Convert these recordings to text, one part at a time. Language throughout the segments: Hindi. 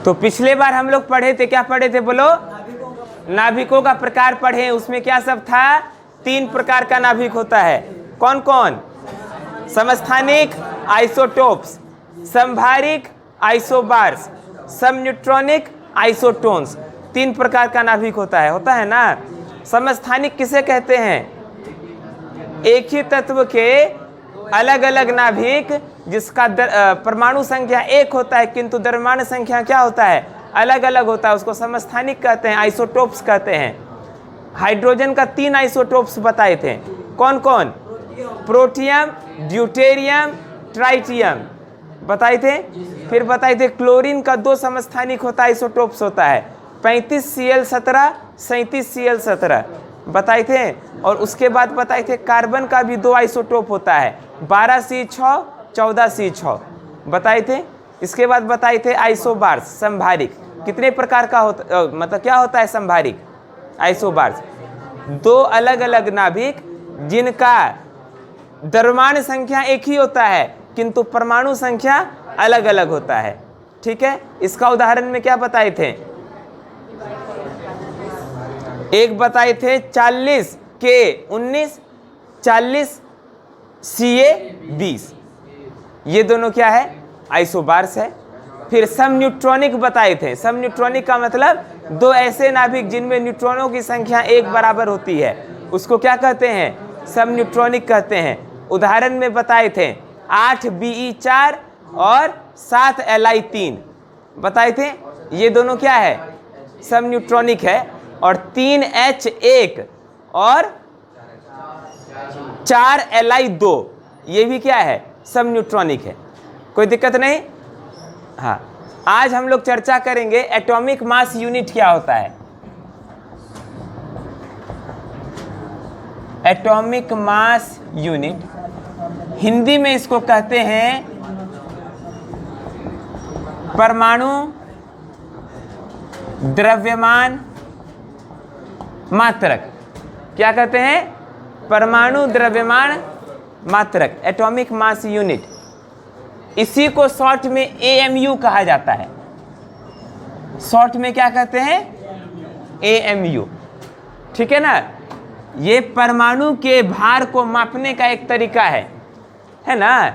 तो पिछले बार हम लोग पढ़े थे, क्या पढ़े थे बोलो? नाभिकों का प्रकार पढ़े। उसमें क्या सब था? 3 प्रकार का नाभिक होता है। कौन कौन? समस्थानिक आइसोटोप्स, समभारिक आइसोबार्स, समन्यूट्रॉनिक आइसोटोन्स। 3 प्रकार का नाभिक होता है ना। समस्थानिक किसे कहते हैं? एक ही तत्व के अलग अलग नाभिक जिसका परमाणु संख्या 1 होता है किंतु द्रव्यमान संख्या क्या होता है? अलग अलग होता है, उसको समस्थानिक कहते हैं, आइसोटोप्स कहते हैं। हाइड्रोजन का 3 आइसोटोप्स बताए थे। कौन कौन? प्रोटियम, ड्यूटेरियम, ट्राइटियम बताए थे। फिर बताए थे क्लोरीन का 2 समस्थानिक होता है, आइसोटोप्स होता है, 35Cl17, 37Cl17 बताए थे। और उसके बाद बताए थे कार्बन का भी 2 आइसोटोप होता है, 12C6, 14C6 बताए थे। इसके बाद बताए थे आइसोबार्स, संभारिक। कितने प्रकार का होता, मतलब क्या होता है संभारिक? आइसोबार्स 2 अलग अलग नाभिक जिनका द्रव्यमान संख्या 1 ही होता है किंतु परमाणु संख्या अलग अलग होता है। ठीक है, इसका उदाहरण में क्या बताए थे? एक बताए थे 40K19, 40Ca20। ये दोनों क्या है? आइसोबार्स है। फिर सम न्यूट्रॉनिक बताए थे। सम न्यूट्रॉनिक का मतलब 2 ऐसे नाभिक जिनमें न्यूट्रॉनों की संख्या 1 बराबर होती है, उसको क्या कहते हैं? सम न्यूट्रॉनिक कहते हैं। उदाहरण में बताए थे 8Be4 और 7Li3 बताए थे। ये दोनों क्या है? सम न्यूट्रॉनिक है। और 3H1 और 4Li2 ये भी क्या है? सम न्यूट्रॉनिक है। कोई दिक्कत नहीं। हाँ, आज हम लोग चर्चा करेंगे एटॉमिक मास यूनिट क्या होता है। एटॉमिक मास यूनिट हिंदी में इसको कहते हैं परमाणु द्रव्यमान मात्रक। क्या कहते हैं? परमाणु द्रव्यमान मात्रक, एटॉमिक मास यूनिट। इसी को शॉर्ट में AMU कहा जाता है। शॉर्ट में क्या कहते हैं? AMU। ठीक है ना। ये परमाणु के भार को मापने का एक तरीका है ना।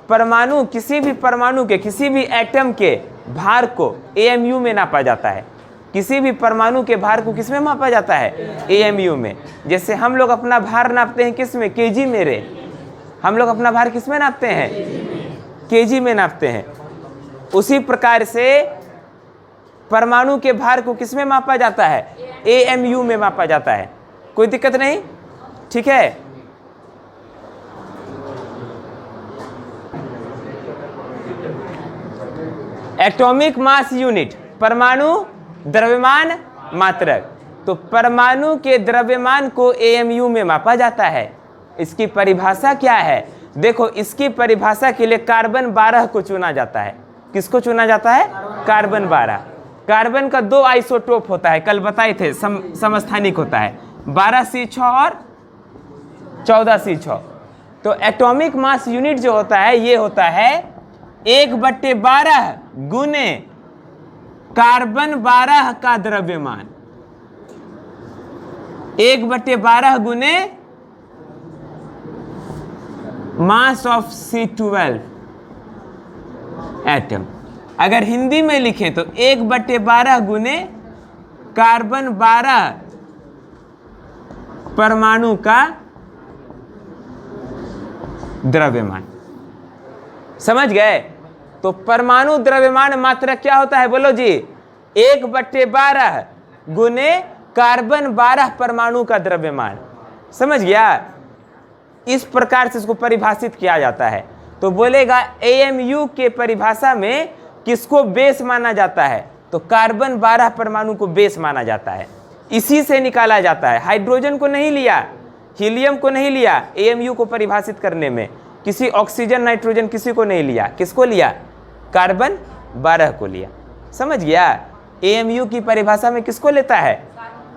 परमाणु, किसी भी परमाणु के, किसी भी एटम के भार को AMU में नापा जाता है। किसी भी परमाणु के भार को किस में मापा जाता है? AMU में। जैसे हम लोग अपना भार नापते हैं किस में? kg में रे। हम लोग अपना भार किस में नापते हैं? kg में नापते हैं। उसी प्रकार से परमाणु के भार को किस में मापा जाता है? AMU में मापा जाता है। कोई दिक्कत नहीं। ठीक है। एटॉमिक मास यूनिट, परमाणु द्रव्यमान मात्रक। तो परमाणु के द्रव्यमान को AMU में मापा जाता है। इसकी परिभाषा क्या है? देखो, इसकी परिभाषा के लिए कार्बन 12 को चुना जाता है। किसको चुना जाता है? कार्बन 12। कार्बन का 2 आइसोटोप होता है, कल बताए थे, समस्थानिक होता है, 12C6 और 14C6। तो एटॉमिक मास यूनिट जो होता है ये होता है 1/12 गुने कार्बन 12 का द्रव्यमान। 1/12 गुने मास ऑफ C12 एटम। अगर हिंदी में लिखें तो 1/12 गुने कार्बन 12 परमाणु का द्रव्यमान। समझ गए? तो परमाणु द्रव्यमान मात्रक क्या होता है बोलो जी? 1/12 गुने कार्बन 12 परमाणु का द्रव्यमान। समझ गया? इस प्रकार से इसको परिभाषित किया जाता है। तो बोलेगा AMU के परिभाषा में किसको बेस माना जाता है? तो कार्बन 12 परमाणु को बेस माना जाता है। इसी से निकाला जाता है। हाइड्रोजन को नहीं लिया, हीलियम को नहीं लिया AMU को परिभाषित करने में। किसी ऑक्सीजन, नाइट्रोजन किसी को नहीं लिया। किसको लिया? कार्बन 12 को लिया। समझ गया? AMU की परिभाषा में किसको लेता है?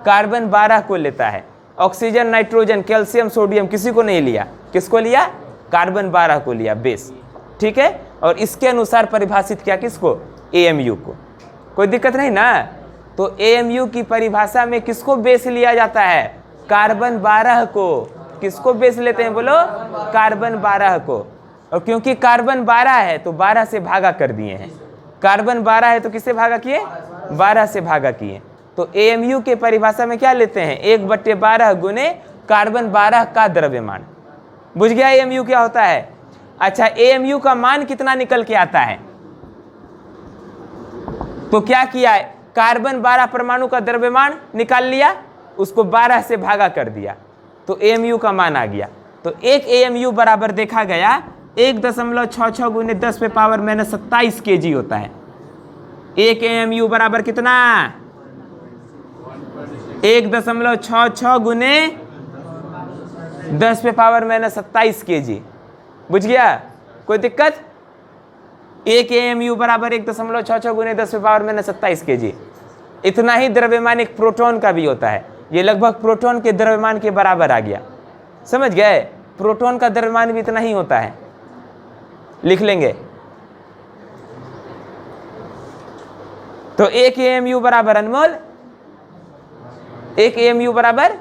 कार्बन 12 को लेता है। ऑक्सीजन, नाइट्रोजन, कैल्शियम, सोडियम किसी को नहीं लिया। किसको लिया? कार्बन 12 को लिया बेस। ठीक है। और इसके अनुसार परिभाषित किया किसको? AMU को। कोई दिक्कत नहीं ना। तो AMU की परिभाषा में किसको बेस लिया जाता है? कार्बन 12 को। किसको बेस लेते हैं बोलो? कार्बन 12 को। और क्योंकि कार्बन 12 है तो 12 से भागा कर दिए हैं। कार्बन 12 है तो किससे भागा किए? 12 से भागा किए। तो AMU के परिभाषा में क्या लेते हैं? 1/12 गुने कार्बन 12 का द्रव्यमान। बुझ गया AMU क्या होता है? अच्छा, AMU का मान कितना निकल के आता है? तो क्या किया है? कार्बन 12 परमाणु का द्रव्यमान निकाल लिया, उसको 12 से भागा कर दिया, तो AMU का मान आ गया। तो एक AMU बराबर देखा गया 1.66 गुने 10⁻⁻27 kg होता है। एक AMU बराबर कितना? 1.66 गुने 10⁻⁻27 kg। बुझ गया? कोई दिक्कत? एक AMU बराबर 1.66 गुने 10⁻⁻27 kg। इतना ही द्रव्यमान एक प्रोटॉन का भी होता है। ये लगभग प्रोटॉन के द्रव्यमान के बराबर आ गया। समझ गए? प्रोटॉन का द्रव्यमान भी इतना ही होता है। लिख लेंगे। तो एक AMU बराबर अनमोल, एक AMU बराबर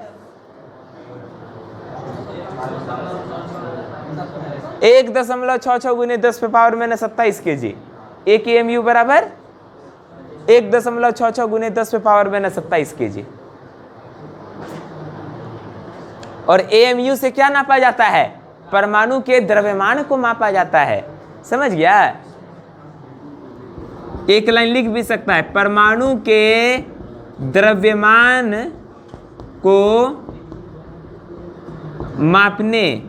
1.66 गुने 10⁻⁻27 kg। एक AMU बराबर 1.66 गुने 10⁻⁻27 kg। और AMU से क्या नापा जाता है? परमाणु के द्रव्यमान को मापा जाता है। समझ गया? एक लाइन लिख भी सकता है, परमाणु के द्रव्यमान को मापने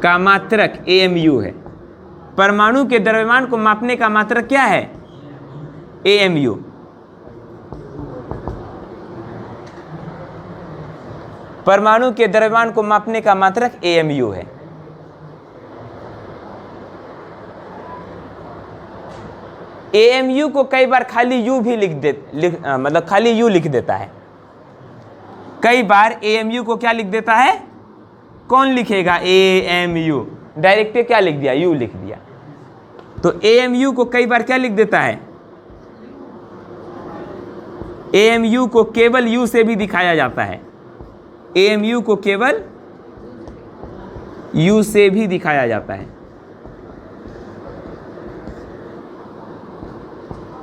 का मात्रक AMU है। परमाणु के द्रव्यमान को मापने का मात्रक क्या है? AMU। परमाणु के द्रव्यमान को मापने का मात्रक AMU है। AMU को कई बार खाली U भी मतलब खाली U लिख देता है। कई बार AMU को क्या लिख देता है? कौन लिखेगा? AMU। डायरेक्ट क्या लिख दिया? U लिख दिया। तो AMU को कई बार क्या लिख देता है? AMU को केवल U से भी दिखाया जाता है। AMU को केवल U से भी दिखाया जाता है।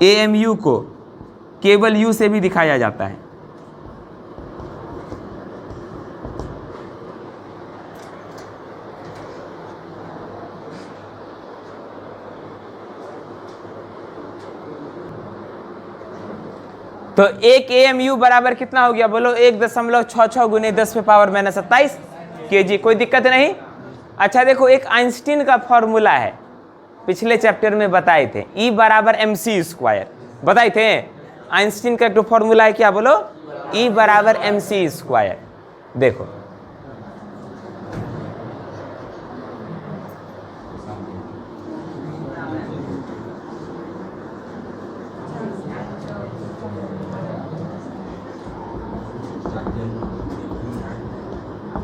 AMU को केवल U से भी दिखाया जाता है। तो एक AMU बराबर कितना हो गया बोलो? 1.66 गुने 10⁻⁻27 kg। कोई दिक्कत नहीं। अच्छा देखो, एक आइंस्टीन का फॉर्मूला है, पिछले चैप्टर में बताए थे, E बराबर mc²। बताए थे आइंस्टीन का जो फॉर्मूला है क्या बोलो? E बराबर mc²। देखो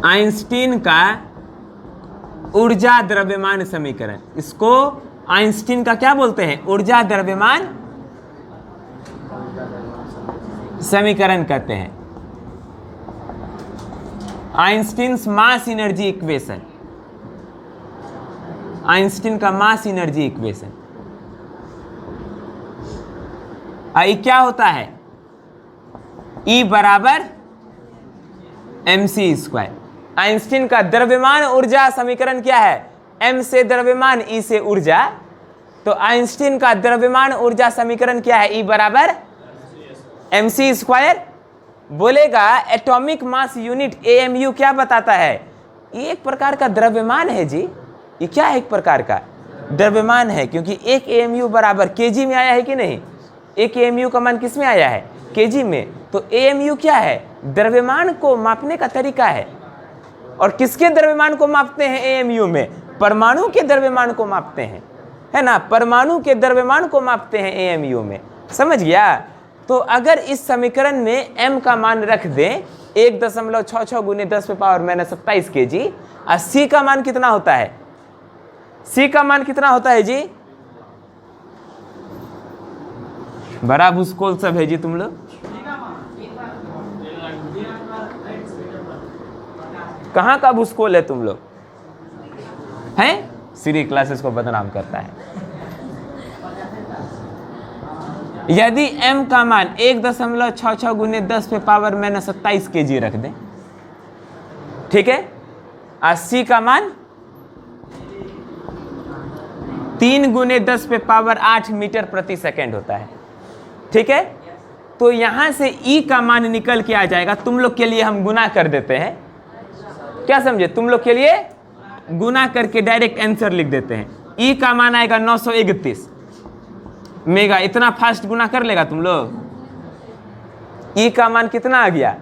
आइंस्टीन का ऊर्जा द्रव्यमान समीकरण, इसको आइंस्टीन का क्या बोलते हैं? ऊर्जा द्रव्यमान समीकरण कहते हैं। Einstein's mass energy equation, Einstein का मास एनर्जी इक्वेशन। आई क्या होता है? E बराबर mc²। आइंस्टीन का द्रव्यमान ऊर्जा समीकरण क्या है? m से द्रव्यमान, E से ऊर्जा। तो आइंस्टीन का द्रव्यमान ऊर्जा समीकरण क्या है? E बराबर mc²। बोलेगा एटॉमिक मास यूनिट AMU क्या बताता है? ये एक प्रकार का द्रव्यमान है जी। ये क्या है? एक प्रकार का द्रव्यमान है, क्योंकि एक AMU बराबर kg में आया है कि नहीं? एक AMU का मान किस में आया है? kg में। तो AMU क्या है? द्रव्यमान को मापने का तरीका है। और किसके द्रव्यमान को मापते हैं AMU में? परमाणु के द्रव्यमान को मापते हैं, है ना? परमाणु के द्रव्यमान को मापते हैं AMU में। समझ गया? तो अगर इस समीकरण में m का मान रख दें 1.66 गुने 10⁻⁻27 kg, और C का मान कितना होता है? C का मान कितना होता है जी? बड़ा भूस्कोल सब है जी तुम लोग। कहाँ का भूस्कोल है तुम लोग हैं? सीरी क्लासेस को बदनाम करता है। यदि m का मान 1.66 गुने 10 पे पावर मैंने 27 kg रख दें, ठीक है, और c का मान 3 गुने 10 पे पावर 8 मीटर प्रति सेकेंड होता है, ठीक है। तो यहां से e का मान निकल के आ जाएगा। तुम लोग के लिए हम गुना कर देते हैं, क्या समझे, तुम लोग के लिए गुना करके डायरेक्ट आंसर लिख देते हैं। e का मान आएगा 931 मेगा। इतना फास्ट गुना कर लेगा तुम लोग? e का मान कितना आ गया?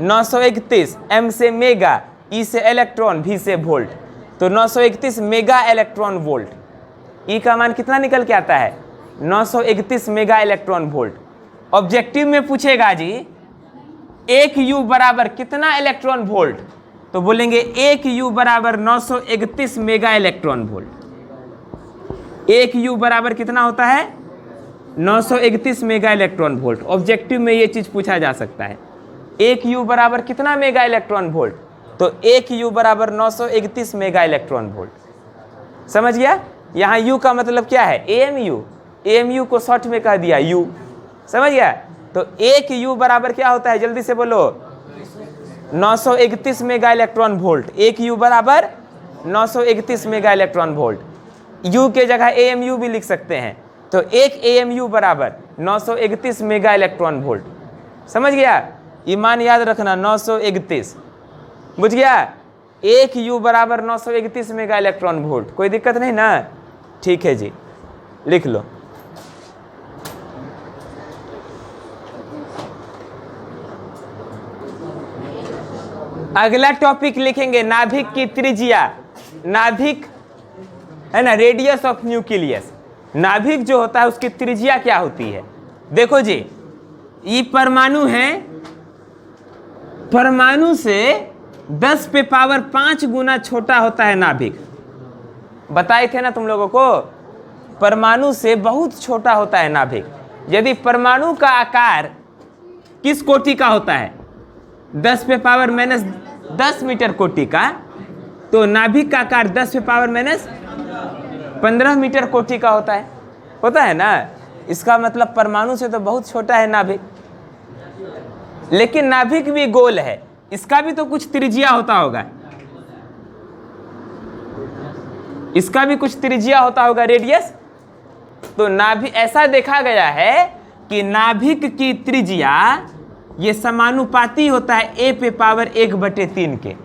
931। m से मेगा, e से इलेक्ट्रॉन, v से वोल्ट, तो 931 मेगा इलेक्ट्रॉन वोल्ट। e का मान कितना निकल के आता है? 931 मेगा इलेक्ट्रॉन वोल्ट। ऑब्जेक्टिव में पूछेगा जी 1 u बराबर कितना इलेक्ट्रॉन वोल्ट, तो बोलेंगे 1 u बराबर 931 मेगा इलेक्ट्रॉन वोल्ट। 1 u बराबर कितना होता है? 931 मेगा इलेक्ट्रॉन वोल्ट। ऑब्जेक्टिव में ये चीज पूछा जा सकता है। 1 u बराबर कितना मेगा इलेक्ट्रॉन वोल्ट, तो 1 u बराबर 931 मेगा इलेक्ट्रॉन वोल्ट। समझ गया? यहाँ u का मतलब क्या है? AMU। AMU को शॉर्ट में कह दिया u। समझ गया? तो 1 u बराबर क्या होता है, जल्दी से बोलो? 931 मेगा इलेक्ट्रॉन वोल्ट। 1 u बराबर 931 मेगा इलेक्ट्रॉन वोल्ट। u के जगह AMU भी लिख सकते हैं, तो 1 AMU बराबर 931 मेगा इलेक्ट्रॉन वोल्ट। समझ गया? ईमान याद रखना, 931। बुझ गया? 1 u बराबर 931 मेगा इलेक्ट्रॉन वोल्ट। कोई दिक्कत नहीं ना? ठीक है जी, लिख लो। अगला टॉपिक लिखेंगे नाभिक की त्रिज्या। नाभिक है ना, रेडियस ऑफ न्यूक्लियस। नाभिक जो होता है उसकी त्रिज्या क्या होती है? देखो जी, ये परमाणु है, परमाणु से 10 पे पावर 5 गुना छोटा होता है नाभिक। बताए थे ना तुम लोगों को, परमाणु से बहुत छोटा होता है नाभिक। यदि परमाणु का आकार किस कोटि का होता है? 10 पे पावर माइनस 10 मीटर कोटि का, तो नाभिक का आकार 10 पे पावर माइनस 15 मीटर कोटि का होता है ना। इसका मतलब परमाणु से तो बहुत छोटा है नाभिक। लेकिन नाभिक भी गोल है, इसका भी तो कुछ त्रिज्या होता होगा, इसका भी कुछ त्रिज्या होता होगा, रेडियस। तो नाभिक, ऐसा देखा गया है कि नाभिक की त्रिज्या ये समानुपाती होता है a पे पावर 1/3 के।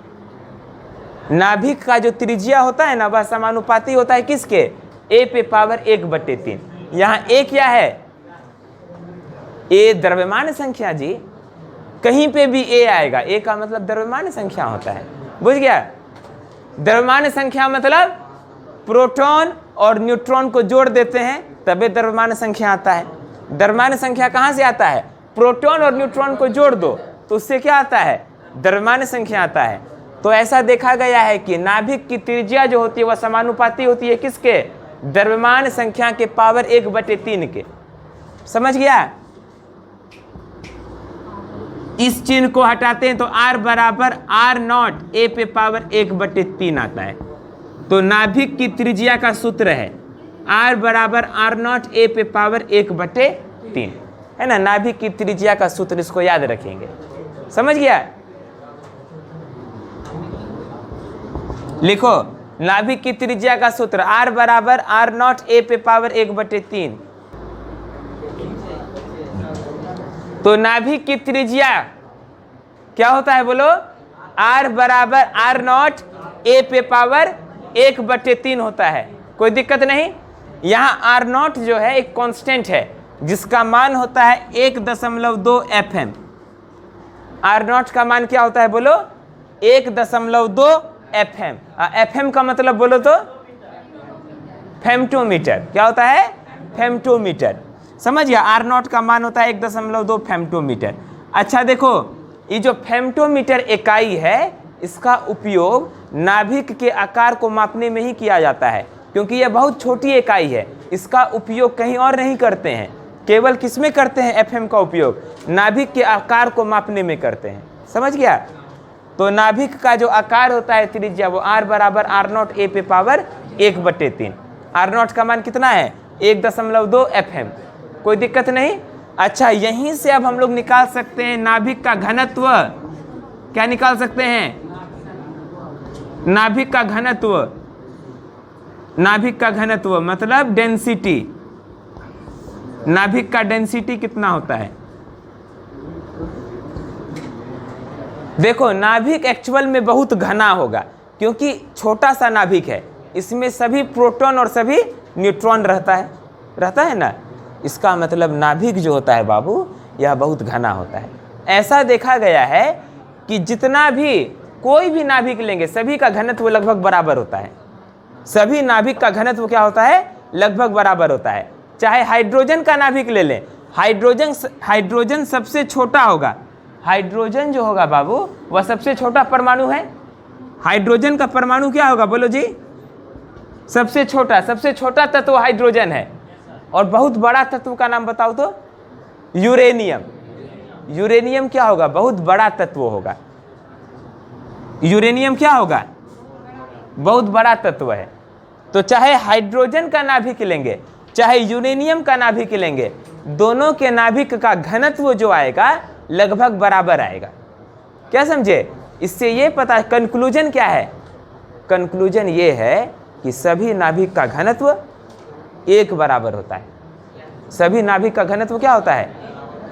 नाभिक का जो त्रिज्या होता है ना, वह समानुपाती होता है किसके? a पे पावर 1/3। यहाँ a क्या है? a द्रव्यमान संख्या जी, कहीं पे भी a आएगा, a का मतलब द्रव्यमान संख्या होता है। बुझ गया? द्रव्यमान संख्या मतलब प्रोटॉन और न्यूट्रॉन को जोड़ देते हैं तभी द्रव्यमान संख्या आता है। द्रव्यमान संख्या कहाँ से आता है? प्रोटॉन और न्यूट्रॉन को जोड़ दो तो उससे क्या आता है? द्रव्यमान संख्या आता है। तो ऐसा देखा गया है कि नाभिक की त्रिज्या जो होती है वह समानुपाती होती है किसके? द्रव्यमान संख्या के पावर 1/3 के। समझ गया? इस चिन्ह को हटाते हैं तो r बराबर r0 a पे पावर 1/3 आता है। तो नाभिक की त्रिज्या का सूत्र है r बराबर r0 a पे पावर 1/3, है ना। नाभिक की त्रिज्या का सूत्र, इसको याद रखेंगे। समझ गया? लिखो, नाभिक की त्रिज्या का सूत्र r बराबर r0 a पे पावर 1/3। तो नाभिक की त्रिज्या क्या होता है बोलो? r बराबर r0 a पे पावर 1/3 होता है। कोई दिक्कत नहीं। यहाँ r0 जो है एक कांस्टेंट है जिसका मान होता है 1.2 FM। r0 का मान क्या होता है बोलो? 1.2 FM। FM का मतलब बोलो तो फेम्टोमीटर। क्या होता है? फेम्टोमीटर। समझ गया? r0 का मान होता है 1.2 फेम्टोमीटर। अच्छा देखो, ये जो फेम्टोमीटर इकाई है इसका उपयोग नाभिक के आकार को मापने में ही किया जाता है, क्योंकि यह बहुत छोटी इकाई है। इसका उपयोग कहीं और नहीं करते हैं। केवल किसमें करते हैं एफएम का उपयोग? नाभिक के आकार को मापने में करते हैं। समझ गया? तो नाभिक का जो आकार होता है त्रिज्या, वो r बराबर r0 a पे पावर 1/3। r0 का मान कितना है? 1.2 FM। कोई दिक्कत नहीं। अच्छा, यहीं से अब हम लोग निकाल सकते हैं नाभिक का घनत्व। क्या निकाल सकते हैं? नाभिक का घनत्व। नाभिक का घनत्व मतलब डेंसिटी। नाभिक का डेंसिटी कितना होता है? देखो, नाभिक एक्चुअल में बहुत घना होगा, क्योंकि छोटा सा नाभिक है, इसमें सभी प्रोटॉन और सभी न्यूट्रॉन रहता है ना। इसका मतलब नाभिक जो होता है बाबू, यह बहुत घना होता है। ऐसा देखा गया है कि जितना भी कोई भी नाभिक लेंगे, सभी का घनत्व लगभग बराबर होता है। सभी नाभिक का घनत्व क्या होता है? लगभग बराबर होता है। चाहे हाइड्रोजन का नाभिक ले लें, हाइड्रोजन सबसे छोटा होगा। हाइड्रोजन जो होगा बाबू, वह सबसे छोटा परमाणु है। हाइड्रोजन का परमाणु क्या होगा बोलो जी? सबसे छोटा तत्व हाइड्रोजन है। और बहुत बड़ा तत्व का नाम बताओ तो? यूरेनियम। यूरेनियम क्या होगा? बहुत बड़ा तत्व होगा। यूरेनियम क्या होगा? बहुत बड़ा तत्व है। तो चाहे हाइड्रोजन का नाभिक लेंगे, चाहे यूरेनियम का नाभिक लेंगे, दोनों के नाभिक का घनत्व जो आएगा लगभग बराबर आएगा। क्या समझे? इससे ये पता, कंक्लूजन क्या है? कंक्लूजन ये है कि सभी नाभिक का घनत्व एक बराबर होता है। सभी नाभिक का घनत्व क्या होता है?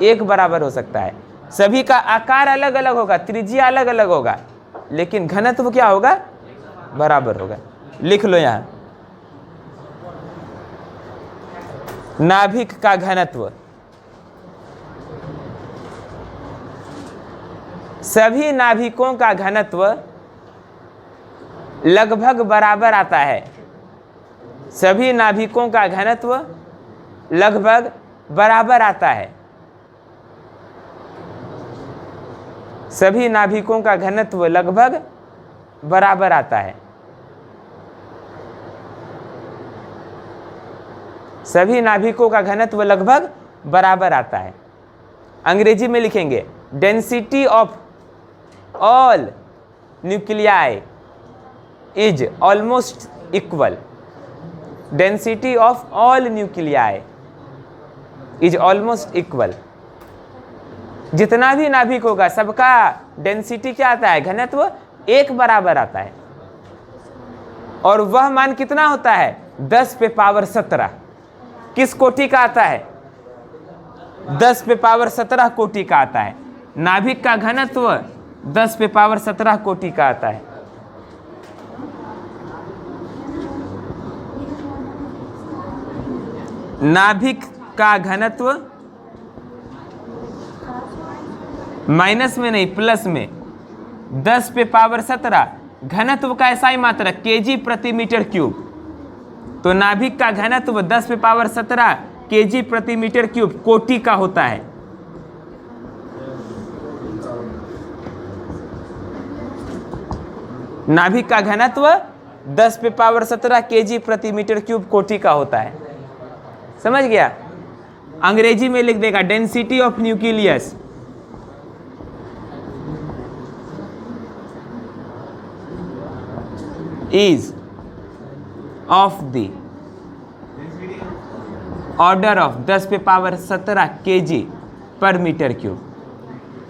एक बराबर हो सकता है। सभी का आकार अलग अलग होगा, त्रिज्या अलग अलग होगा, लेकिन घनत्व क्या होगा? बराबर होगा। लिख लो यहां, नाभिक का घनत्व सभी नाभिकों का घनत्व लगभग बराबर आता है। सभी नाभिकों का घनत्व लगभग बराबर आता है। सभी नाभिकों का घनत्व लगभग बराबर आता है। सभी नाभिकों का घनत्व लगभग बराबर आता है। अंग्रेजी में लिखेंगे, density of all nuclei is almost equal. Density of all nuclei is almost equal. जितना भी नाभिक होगा, सबका डेंसिटी क्या आता है? घनत्व एक बराबर आता है। और वह मान कितना होता है? 10 पे पावर 17। किस कोटि का आता है? 10 पे पावर 17 कोटि का आता है। नाभिक का घनत्व 10 पे पावर 17 कोटि का आता है। नाभिक का घनत्व माइनस में नहीं, प्लस में 10 पे पावर 17। घनत्व का ऐसा ही मात्रा केजी प्रति मीटर क्यूब। तो नाभिक का घनत्व 10 पे पावर 17 केजी प्रति मीटर क्यूब कोटि का होता है। नाभिक का घनत्व 10 पे पावर 17 केजी प्रति मीटर क्यूब कोटि का होता है। समझ गया? अंग्रेजी में लिख देगा, density of nucleus is of the order of 10 पे पावर 17 kg पर metre cube.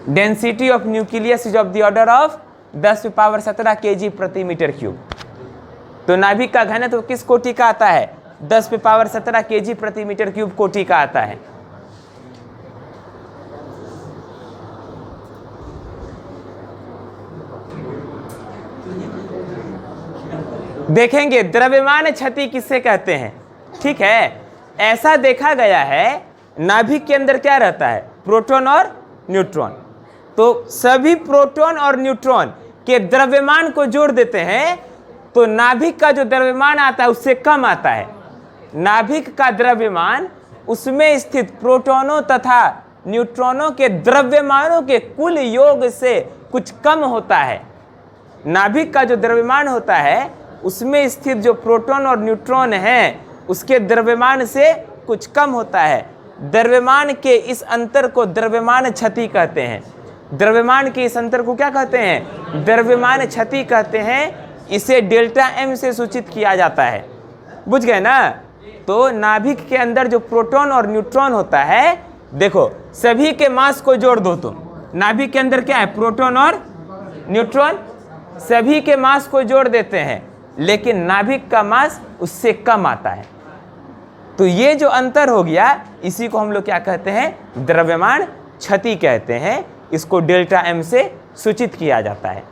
Density of nucleus is of the order of 10 पे पावर 17 kg प्रति मीटर क्यूब। तो नाभिक का घनत्व किस कोटि का आता है? 10 पे पावर 17 kg प्रति मीटर क्यूब कोटि का आता है। देखेंगे द्रव्यमान क्षति किससे कहते हैं। ठीक है, ऐसा देखा गया है नाभिक के अंदर क्या रहता है? प्रोटॉन और न्यूट्रॉन। तो सभी प्रोटॉन और न्यूट्रॉन के द्रव्यमान को जोड़ देते हैं तो नाभिक का जो द्रव्यमान आता है उससे कम आता है। नाभिक का द्रव्यमान उसमें स्थित प्रोटॉनों तथा न्यूट्रॉनों के द्रव्यमानों के कुल योग से कुछ कम होता है। नाभिक का जो द्रव्यमान होता है उसमें स्थित जो प्रोटॉन और न्यूट्रॉन हैं उसके द्रव्यमान से कुछ कम होता है। द्रव्यमान के इस अंतर को द्रव्यमान क्षति कहते हैं। द्रव्यमान के इस अंतर को क्या कहते हैं? द्रव्यमान क्षति कहते हैं। इसे डेल्टा एम से सूचित किया जाता है। बुझ गए ना? तो नाभिक के अंदर जो प्रोटॉन और न्यूट्रॉन होता है, देखो सभी के मास को जोड़ दो तुम। नाभिक के अंदर क्या है? प्रोटॉन और न्यूट्रॉन। सभी के मास को जोड़ देते हैं, लेकिन नाभिक का मास उससे कम आता है। तो ये जो अंतर हो गया, इसी को हम लोग क्या कहते हैं? द्रव्यमान क्षति कहते हैं। इसको डेल्टा एम से सूचित किया जाता है।